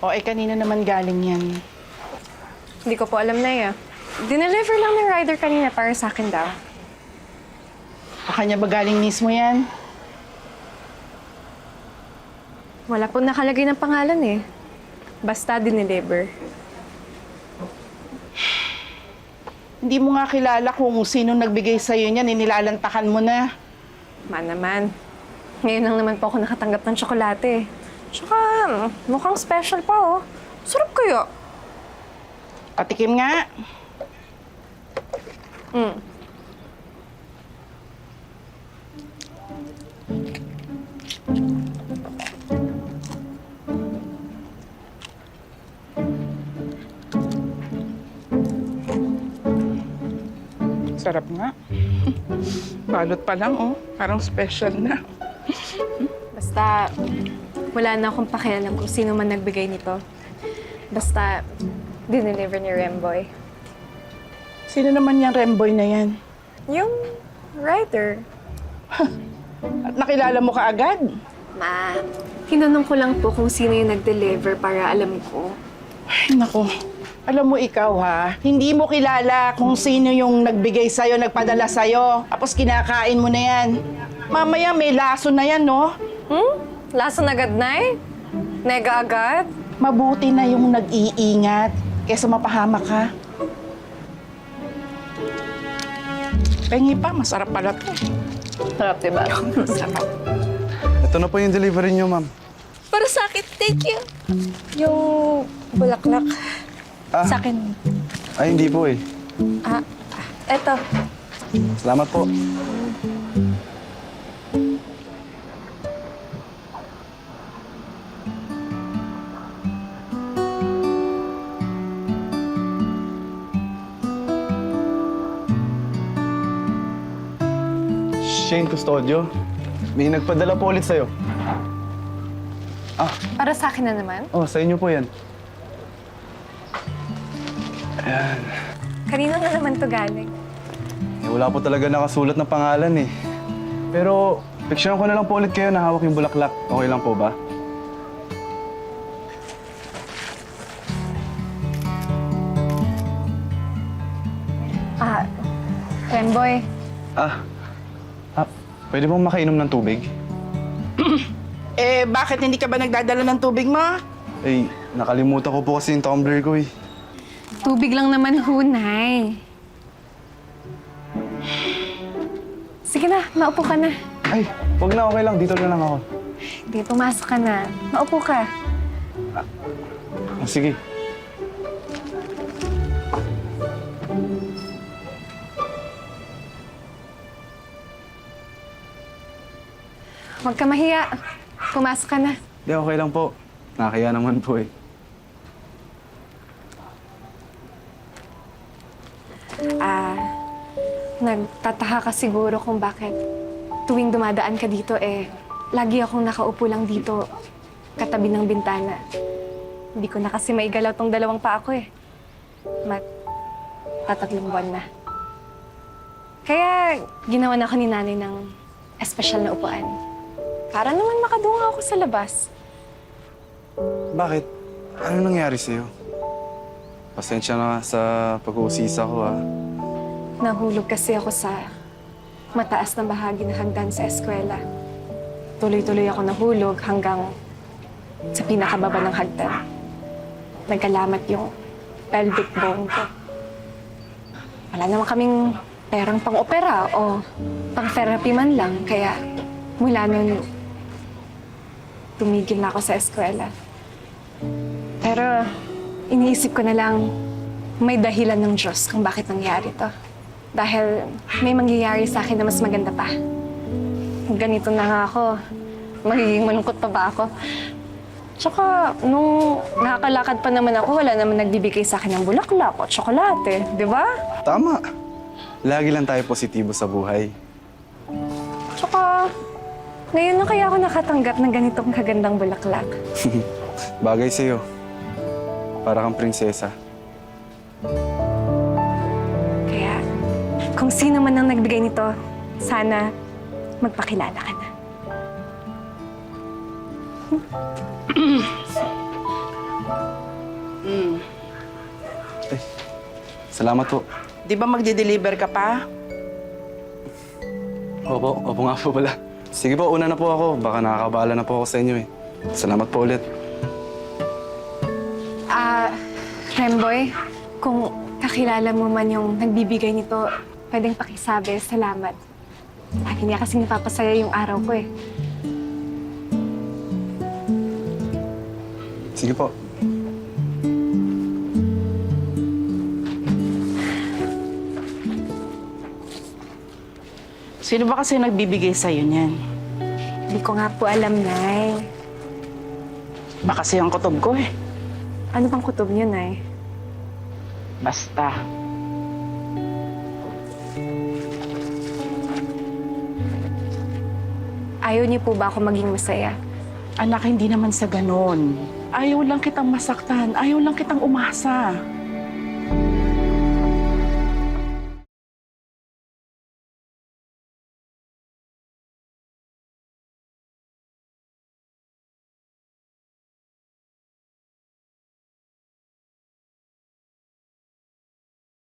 O kanino naman galing yan? Hindi ko po alam na eh. Dineliver lang ng rider kanina para sa akin daw. O kanya ba galing mismo yan? Wala po nakalagay ng pangalan eh. Basta dineliver. Hindi mo nga kilala kung sino nagbigay sa'yo niyan, inilalantakan mo na. Naman. Ngayon lang naman po ako nakatanggap ng tsokolate. Tsaka mukhang special pa oh. Sarap kaya. Patikim nga. Sarap nga. Balot pa lang, oh. Parang special na. Basta wala na akong pakialam kung sino man nagbigay nito. Basta dineliver ni Remboy. Sino naman yung Remboy na yan? Yung rider. At nakilala mo ka agad? Ma, tinanong ko lang po kung sino yung nag-deliver para alam ko. Ay, naku. Alam mo ikaw, ha? Hindi mo kilala kung sino yung nagbigay sa'yo, nagpadala sa'yo. Tapos kinakain mo na yan. Mamaya may laso na yan, no? Lason agad, Nay? Nega agad? Mabuti na yung nag-iingat kesa mapahamak ka. Pengi pa, masarap pala to. Sarap, diba? Sarap. Ito na po yung delivery niyo, ma'am. Para sa akin, thank you. Yung bulaklak. Sa akin. Ay, hindi po eh. Eto. Salamat po. Shane Custodio, may nagpadala po ulit sa'yo. Para sa akin na naman? Oh, sa inyo po yan. Kanino na naman to galing? Eh, wala po talaga nakasulat na pangalan eh. Pero, picturean ko na lang po ulit kayo na hawak yung bulaklak. Okay lang po ba? Remboy. Pwede bang makainom ng tubig? Bakit hindi ka ba nagdadala ng tubig mo? Eh, nakalimutan ko po kasi yung tumbler ko eh. Tubig lang naman, Hunay. Sige na, maupo ka na. Ay, wag na, okay lang. Dito na lang ako. Hindi, pumasok ka na. Maupo ka. Sige. Huwag ka mahiya. Pumasok ka na. Hindi, okay lang po. Nakakaya naman po eh. Nagtataka ka siguro kung bakit tuwing dumadaan ka dito lagi akong nakaupo lang dito katabi ng bintana. Hindi ko na kasi maigalaw tong dalawang paa ko eh. Tatatlong buwan na. Kaya ginawa na ako ni nanay ng espesyal na upuan. Para naman makadunga ako sa labas. Bakit? Ano nangyari sa'yo? Pasensya na sa pag-uusisa ko ah. Nahulog kasi ako sa mataas na bahagi ng hagdan sa eskwela. Tuloy-tuloy ako nahulog hanggang sa pinakababa ng hagdan. Nagkalamat yung pelvic bone ko. Wala naman kaming perang pang-opera o pang-therapy man lang. Kaya mula nun, tumigil na ako sa eskwela. Pero iniisip ko na lang may dahilan ng Diyos kung bakit nangyari to. Dahil may mangyayari sa akin na mas maganda pa. Ganito na nga ako. Magiging malungkot pa ba ako? Tsaka, nung nakakalakad pa naman ako, wala naman nagbibigay sa akin ng bulaklak o tsokolate. Di ba? Tama. Lagi lang tayo positibo sa buhay. Tsaka, ngayon na kaya ako nakatanggap ng ganitong kagandang bulaklak. Bagay sa'yo. Para kang prinsesa. Kaya, kung sino man ang nagbigay nito, sana magpakilala ka na. Ay, salamat po. Di ba magde-deliver ka pa? Opo nga po pala. Sige po, una na po ako. Baka nakakabala na po ako sa inyo eh. Salamat po ulit. Remboy, kung kakilala mo man yung nagbibigay nito, pwedeng pakisabi, salamat. Lagi niya kasi napapasaya yung araw ko eh. Sige po. Sino ba kasi nagbibigay sa'yo niyan? Hindi ko nga po alam, Nay. Baka kasi ang kutob ko eh. Ano bang kutob niyo, Nay? Basta. Ayaw niyo po ba ako maging masaya? Anak, hindi naman sa ganon. Ayaw lang kitang masaktan. Ayaw lang kitang umasa.